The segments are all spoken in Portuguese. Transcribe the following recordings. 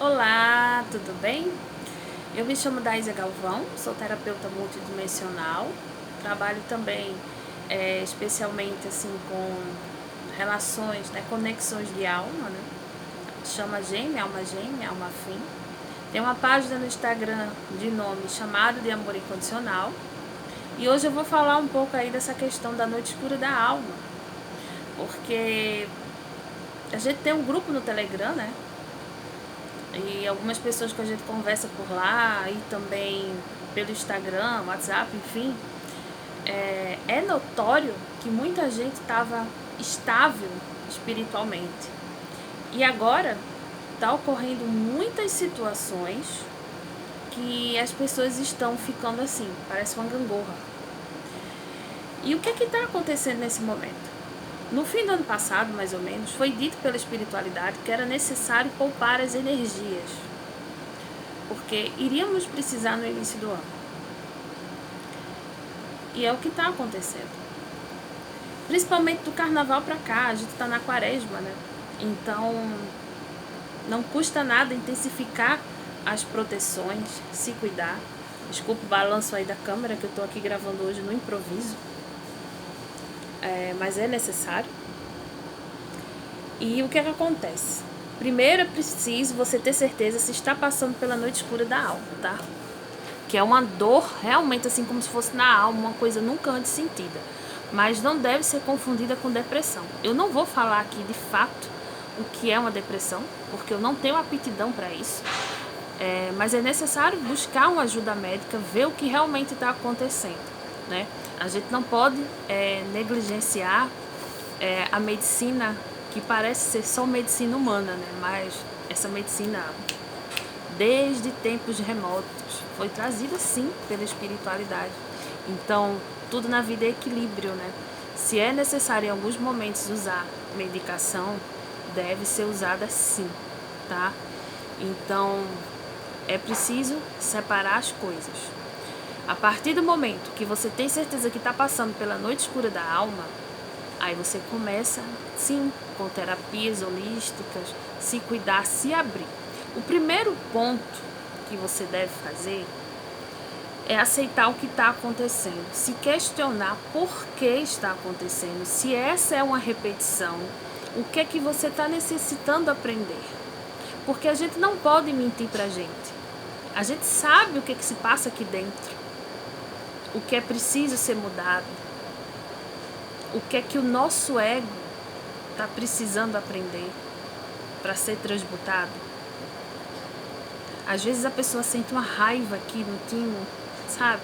Olá, tudo bem? Eu me chamo Daísa Galvão, sou terapeuta multidimensional, trabalho também especialmente assim com relações, né, conexões de alma, né? Chama Gêmea, Alma Afim. Tem uma página no Instagram de nome chamado de Amor Incondicional. E hoje eu vou falar um pouco aí dessa questão da noite escura da alma, porque a gente tem um grupo no Telegram, né? E algumas pessoas que a gente conversa por lá e também pelo Instagram, WhatsApp, enfim, é notório que muita gente estava estável espiritualmente. E agora está ocorrendo muitas situações que as pessoas estão ficando assim, parece uma gangorra. E o que está acontecendo nesse momento? No fim do ano passado, mais ou menos, foi dito pela espiritualidade que era necessário poupar as energias, porque iríamos precisar no início do ano. E é o que está acontecendo. Principalmente do carnaval para cá, a gente está na quaresma, né? Então, não custa nada intensificar as proteções, se cuidar. Desculpa o balanço aí da câmera, que eu estou aqui gravando hoje no improviso. Mas é necessário. E o que é que acontece? Primeiro é preciso você ter certeza se está passando pela noite escura da alma, tá? Que é uma dor realmente assim como se fosse na alma, uma coisa nunca antes sentida. Mas não deve ser confundida com depressão. Eu não vou falar aqui de fato o que é uma depressão, porque eu não tenho aptidão para isso. Mas é necessário buscar uma ajuda médica, ver o que realmente está acontecendo, né? A gente não pode negligenciar a medicina, que parece ser só medicina humana, né? Mas essa medicina, desde tempos remotos, foi trazida sim pela espiritualidade. Então, tudo na vida é equilíbrio, né? Se é necessário em alguns momentos usar medicação, deve ser usada sim, tá? Então, é preciso separar as coisas. A partir do momento que você tem certeza que está passando pela noite escura da alma, aí você começa, sim, com terapias holísticas, se cuidar, se abrir. O primeiro ponto que você deve fazer é aceitar o que está acontecendo, se questionar por que está acontecendo, se essa é uma repetição, o que é que você está necessitando aprender. Porque a gente não pode mentir pra gente. A gente sabe o que se passa aqui dentro, o que é preciso ser mudado, o que é que o nosso ego está precisando aprender para ser transmutado. Às vezes a pessoa sente uma raiva aqui no timo, sabe?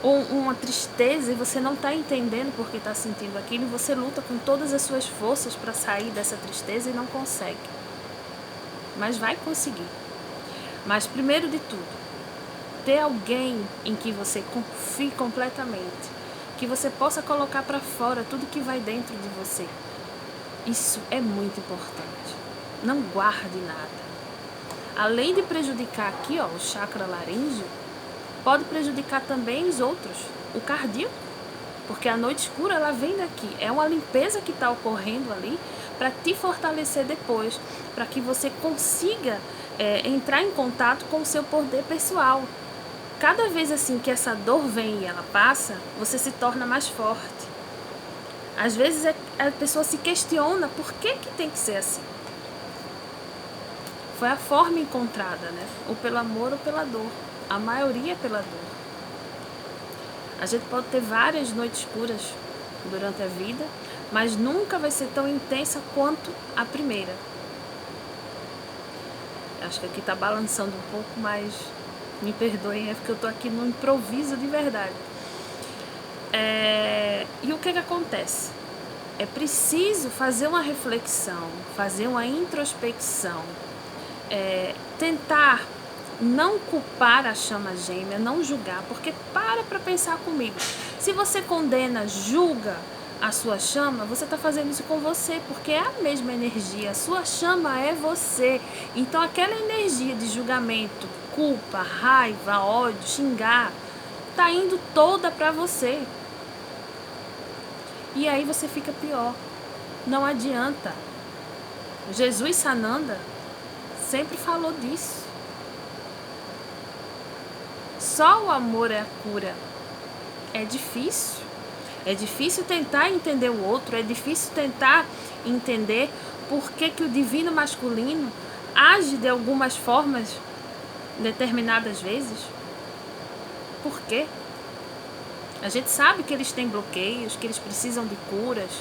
Ou uma tristeza e você não está entendendo por que está sentindo aquilo e você luta com todas as suas forças para sair dessa tristeza e não consegue. Mas vai conseguir. Mas primeiro de tudo, ter alguém em que você confie completamente, que você possa colocar para fora tudo que vai dentro de você. Isso é muito importante. Não guarde nada. Além de prejudicar aqui, ó, o chakra laríngeo, pode prejudicar também os outros, o cardíaco, porque a noite escura ela vem daqui. É uma limpeza que está ocorrendo ali para te fortalecer depois, para que você consiga entrar em contato com o seu poder pessoal. Cada vez assim que essa dor vem e ela passa, você se torna mais forte. Às vezes a pessoa se questiona por que tem que ser assim. Foi a forma encontrada, né? Ou pelo amor ou pela dor. A maioria é pela dor. A gente pode ter várias noites escuras durante a vida, mas nunca vai ser tão intensa quanto a primeira. Acho que aqui tá balançando um pouco, mas me perdoem, é porque eu tô aqui no improviso de verdade. E o que acontece? É preciso fazer uma reflexão, fazer uma introspecção, tentar não culpar a chama gêmea, não julgar, porque para pensar comigo. Se você condena, julga a sua chama, você está fazendo isso com você, porque é a mesma energia, a sua chama é você. Então aquela energia de julgamento, culpa, raiva, ódio, xingar, tá indo toda para você. E aí você fica pior. Não adianta. Jesus Sananda, sempre falou disso. Só o amor é a cura. É difícil tentar entender o outro, é difícil tentar entender por que o divino masculino age de algumas formas determinadas vezes. Por quê? A gente sabe que eles têm bloqueios, que eles precisam de curas,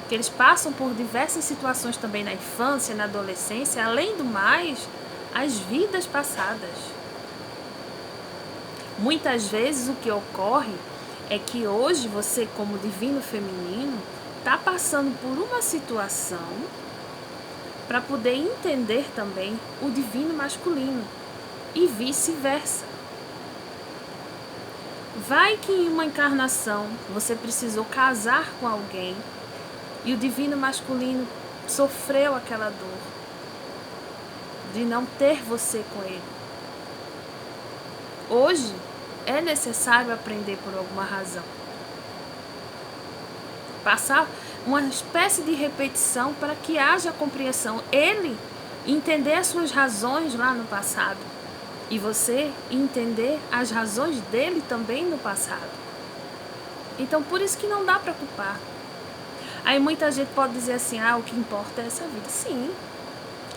que eles passam por diversas situações também na infância, na adolescência, além do mais, as vidas passadas. Muitas vezes o que ocorre é que hoje você, como divino feminino, está passando por uma situação para poder entender também o divino masculino e vice-versa. Vai que em uma encarnação você precisou casar com alguém e o divino masculino sofreu aquela dor de não ter você com ele. Hoje é necessário aprender por alguma razão. Passar uma espécie de repetição para que haja compreensão. Ele entender as suas razões lá no passado e você entender as razões dele também no passado. Então, por isso que não dá para culpar. Aí muita gente pode dizer assim, o que importa é essa vida. Sim,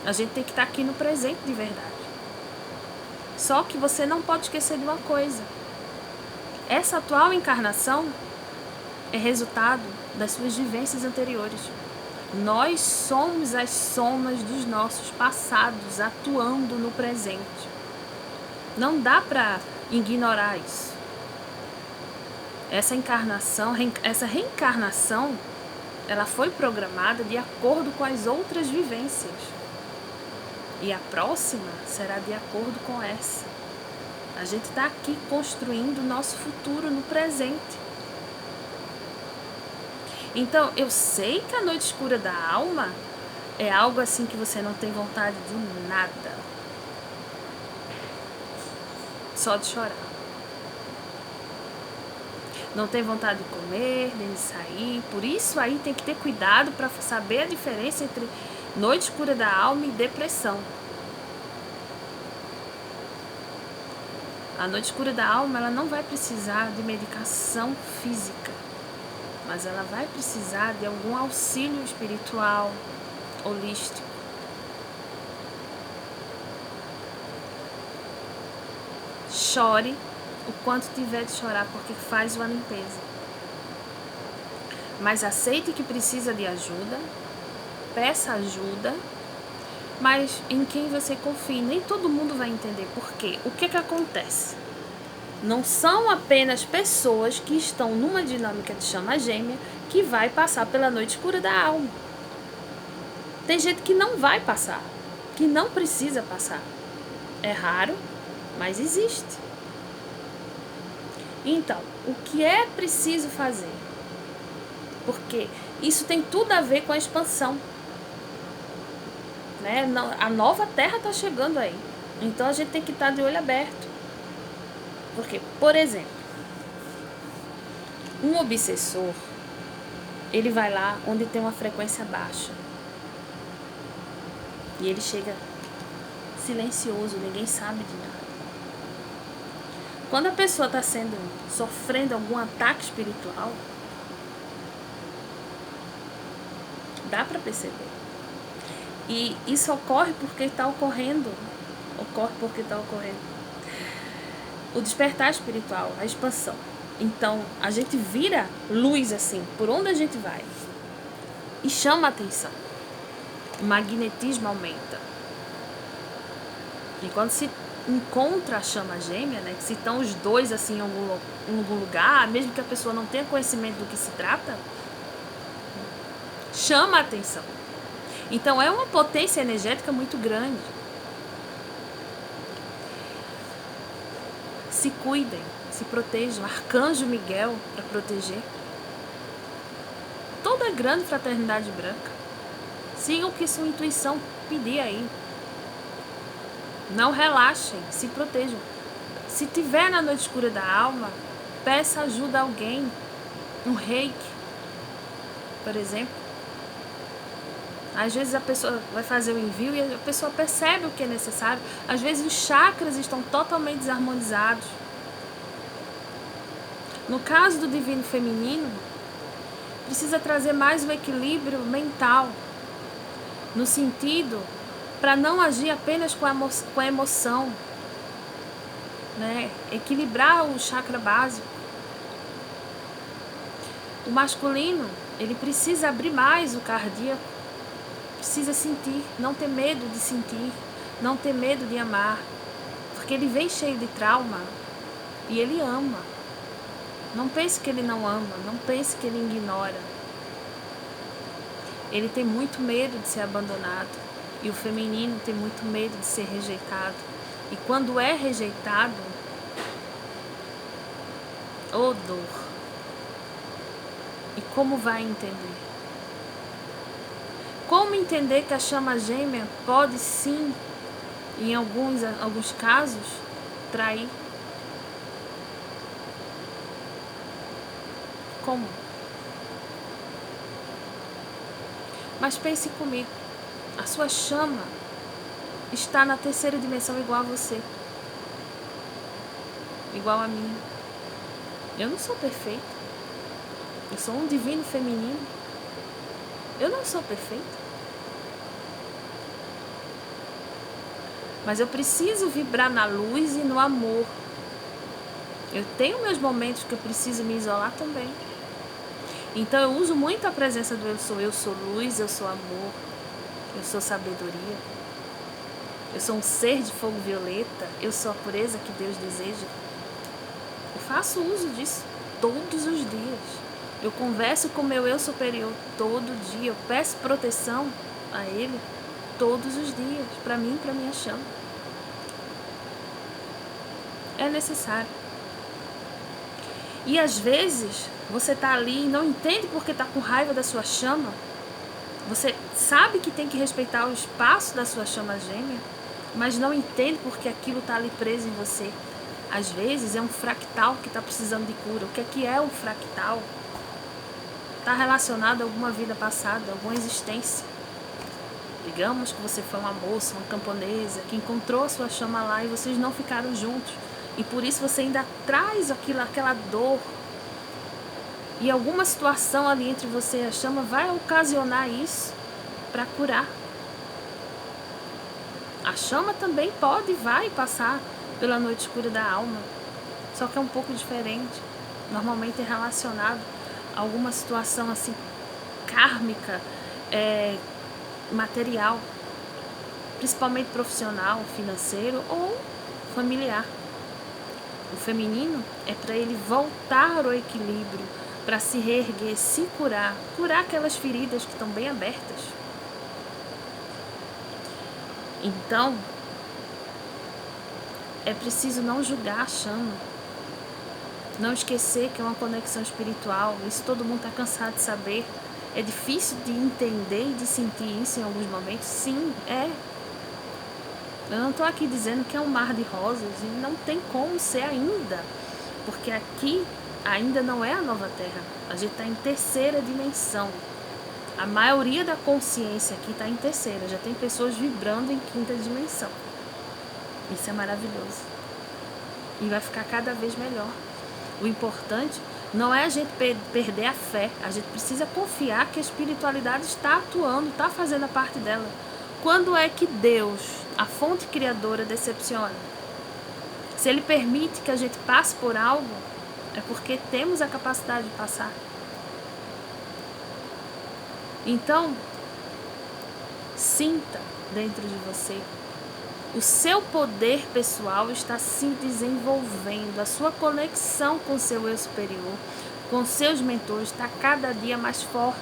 a gente tem que estar aqui no presente de verdade. Só que você não pode esquecer de uma coisa. Essa atual encarnação é resultado das suas vivências anteriores. Nós somos as somas dos nossos passados atuando no presente. Não dá para ignorar isso. Essa reencarnação, ela foi programada de acordo com as outras vivências. E a próxima será de acordo com essa. A gente está aqui construindo o nosso futuro no presente. Então, eu sei que a noite escura da alma é algo assim que você não tem vontade de nada. Só de chorar. Não tem vontade de comer, nem de sair. Por isso aí tem que ter cuidado para saber a diferença entre noite escura da alma e depressão. A noite escura da alma, ela não vai precisar de medicação física, mas ela vai precisar de algum auxílio espiritual, holístico. Chore o quanto tiver de chorar, porque faz uma limpeza. Mas aceite que precisa de ajuda, peça ajuda, mas em quem você confie. Nem todo mundo vai entender por quê. O que acontece? Não são apenas pessoas que estão numa dinâmica de chama gêmea que vai passar pela noite escura da alma. Tem gente que não vai passar, que não precisa passar. É raro, mas existe. Então, o que é preciso fazer? Porque isso tem tudo a ver com a expansão. Né? A nova Terra está chegando aí. Então a gente tem que estar de olho aberto. Porque, por exemplo, um obsessor, ele vai lá onde tem uma frequência baixa. E ele chega silencioso, ninguém sabe de nada. Quando a pessoa está sofrendo algum ataque espiritual, dá para perceber. E isso ocorre porque está ocorrendo. O despertar espiritual, a expansão. Então, a gente vira luz assim, por onde a gente vai. E chama a atenção. O magnetismo aumenta. E quando se encontra a chama gêmea, né, que se estão os dois assim em algum lugar, mesmo que a pessoa não tenha conhecimento do que se trata, chama a atenção. Então, é uma potência energética muito grande. Se cuidem, se protejam. Arcanjo Miguel para proteger. Toda a grande fraternidade branca. Sigam o que sua intuição pedir aí. Não relaxem, se protejam. Se tiver na noite escura da alma, peça ajuda a alguém. Um reiki, por exemplo. Às vezes a pessoa vai fazer o envio e a pessoa percebe o que é necessário. Às vezes os chakras estão totalmente desarmonizados. No caso do divino feminino, precisa trazer mais o equilíbrio mental, no sentido para não agir apenas com a emoção, né? Equilibrar o chakra básico. O masculino, ele precisa abrir mais o cardíaco, precisa sentir, não ter medo de sentir, não ter medo de amar, porque ele vem cheio de trauma e ele ama. Não pense que ele não ama, não pense que ele ignora. Ele tem muito medo de ser abandonado e o feminino tem muito medo de ser rejeitado. E quando é rejeitado, ô dor! E como vai entender? Como entender que a chama gêmea pode sim, em alguns casos, trair? Como? Mas pense comigo, a sua chama está na terceira dimensão igual a você, igual a mim. Eu não sou perfeita, eu sou um divino feminino, eu não sou perfeita. Mas eu preciso vibrar na luz e no amor. Eu tenho meus momentos que eu preciso me isolar também. Então eu uso muito a presença do eu sou. Eu sou luz, eu sou amor, eu sou sabedoria. Eu sou um ser de fogo violeta, eu sou a pureza que Deus deseja. Eu faço uso disso todos os dias. Eu converso com meu eu superior todo dia. Eu peço proteção a ele todos os dias, para mim e para minha chama. É necessário. E às vezes você está ali e não entende porque está com raiva da sua chama. Você sabe que tem que respeitar o espaço da sua chama gêmea, mas não entende porque aquilo está ali preso em você. Às vezes é um fractal que está precisando de cura. O que é um fractal? Está relacionado a alguma vida passada, alguma existência. Digamos que você foi uma moça, uma camponesa, que encontrou a sua chama lá e vocês não ficaram juntos. E por isso você ainda traz aquela dor. E alguma situação ali entre você e a chama vai ocasionar isso para curar. A chama também pode e vai passar pela noite escura da alma. Só que é um pouco diferente. Normalmente é relacionado a alguma situação assim kármica, material, principalmente profissional, financeiro ou familiar. O feminino é para ele voltar ao equilíbrio, para se reerguer, se curar aquelas feridas que estão bem abertas. Então, é preciso não julgar a chama, não esquecer que é uma conexão espiritual. Isso todo mundo está cansado de saber. É difícil de entender e de sentir isso em alguns momentos? Sim, é. Eu não estou aqui dizendo que é um mar de rosas e não tem como ser ainda, porque aqui ainda não é a nova Terra. A gente está em terceira dimensão. A maioria da consciência aqui está em terceira. Já tem pessoas vibrando em quinta dimensão. Isso é maravilhoso. E vai ficar cada vez melhor. O importante não é a gente perder a fé. A gente precisa confiar que a espiritualidade está atuando, está fazendo a parte dela. Quando é que Deus, a fonte criadora, decepciona? Se Ele permite que a gente passe por algo, é porque temos a capacidade de passar. Então, sinta dentro de você. O seu poder pessoal está se desenvolvendo. A sua conexão com o seu eu superior, com seus mentores, está cada dia mais forte.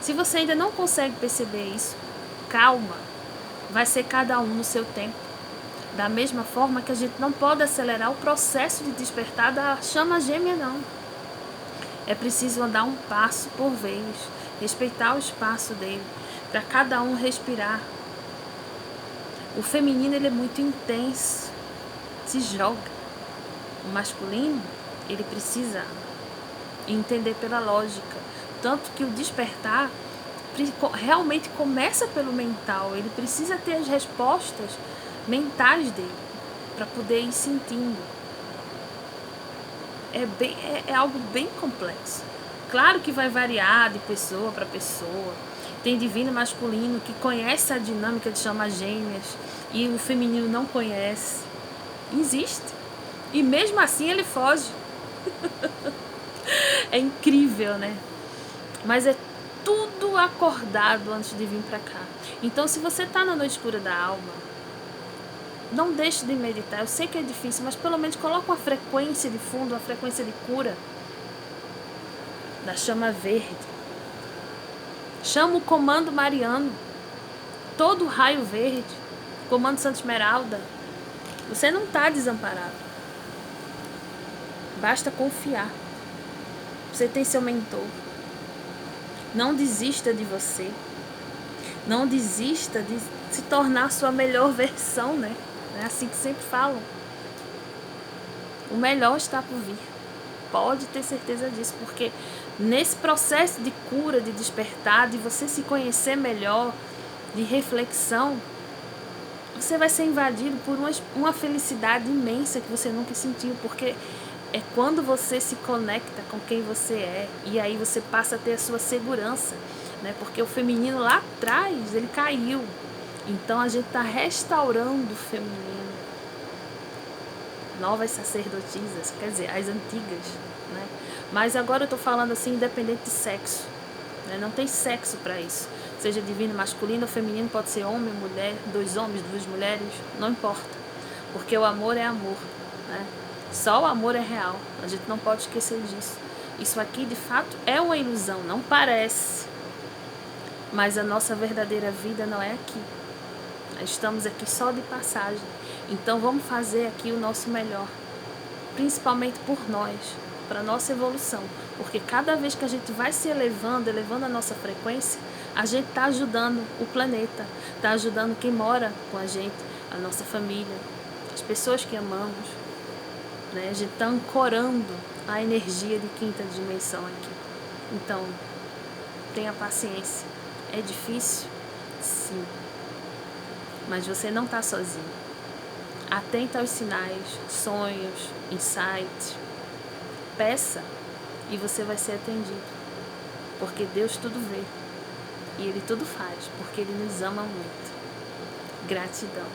Se você ainda não consegue perceber isso, calma. Vai ser cada um no seu tempo. Da mesma forma que a gente não pode acelerar o processo de despertar da chama gêmea, não. É preciso andar um passo por vez, respeitar o espaço dele, para cada um respirar. O feminino, ele é muito intenso, se joga. O masculino, ele precisa entender pela lógica. Tanto que o despertar realmente começa pelo mental. Ele precisa ter as respostas mentais dele para poder ir sentindo. É algo bem complexo. Claro que vai variar de pessoa para pessoa. Tem divino masculino que conhece a dinâmica de chama gêmeas e o feminino não conhece. Existe. E mesmo assim ele foge. É incrível, né? Mas é tudo acordado antes de vir para cá. Então, se você está na noite escura da alma, não deixe de meditar. Eu sei que é difícil, mas pelo menos coloque uma frequência de fundo, uma frequência de cura da chama verde. Chama o comando mariano, todo o raio verde, comando Santa Esmeralda. Você não está desamparado. Basta confiar. Você tem seu mentor. Não desista de você. Não desista de se tornar sua melhor versão, né? É assim que sempre falam. O melhor está por vir. Pode ter certeza disso, porque nesse processo de cura, de despertar, de você se conhecer melhor, de reflexão, você vai ser invadido por uma felicidade imensa que você nunca sentiu, porque é quando você se conecta com quem você é, e aí você passa a ter a sua segurança, né? Porque o feminino lá atrás, ele caiu. Então a gente está restaurando o feminino. Novas sacerdotisas, quer dizer, as antigas, né? Mas agora eu estou falando assim, independente de sexo, né? Não tem sexo para isso. Seja divino, masculino ou feminino, pode ser homem, mulher, 2 homens, 2 mulheres, não importa. Porque o amor é amor, né? Só o amor é real, a gente não pode esquecer disso. Isso aqui, de fato, é uma ilusão, não parece. Mas a nossa verdadeira vida não é aqui. Estamos aqui só de passagem. Então vamos fazer aqui o nosso melhor, principalmente por nós, para a nossa evolução. Porque cada vez que a gente vai se elevando a nossa frequência, a gente está ajudando o planeta, está ajudando quem mora com a gente, a nossa família, as pessoas que amamos, né? A gente está ancorando a energia de quinta dimensão aqui. Então, tenha paciência. É difícil? Sim. Mas você não está sozinho. Atenta aos sinais, sonhos, insights. Peça e você vai ser atendido. Porque Deus tudo vê. E Ele tudo faz, porque Ele nos ama muito. Gratidão.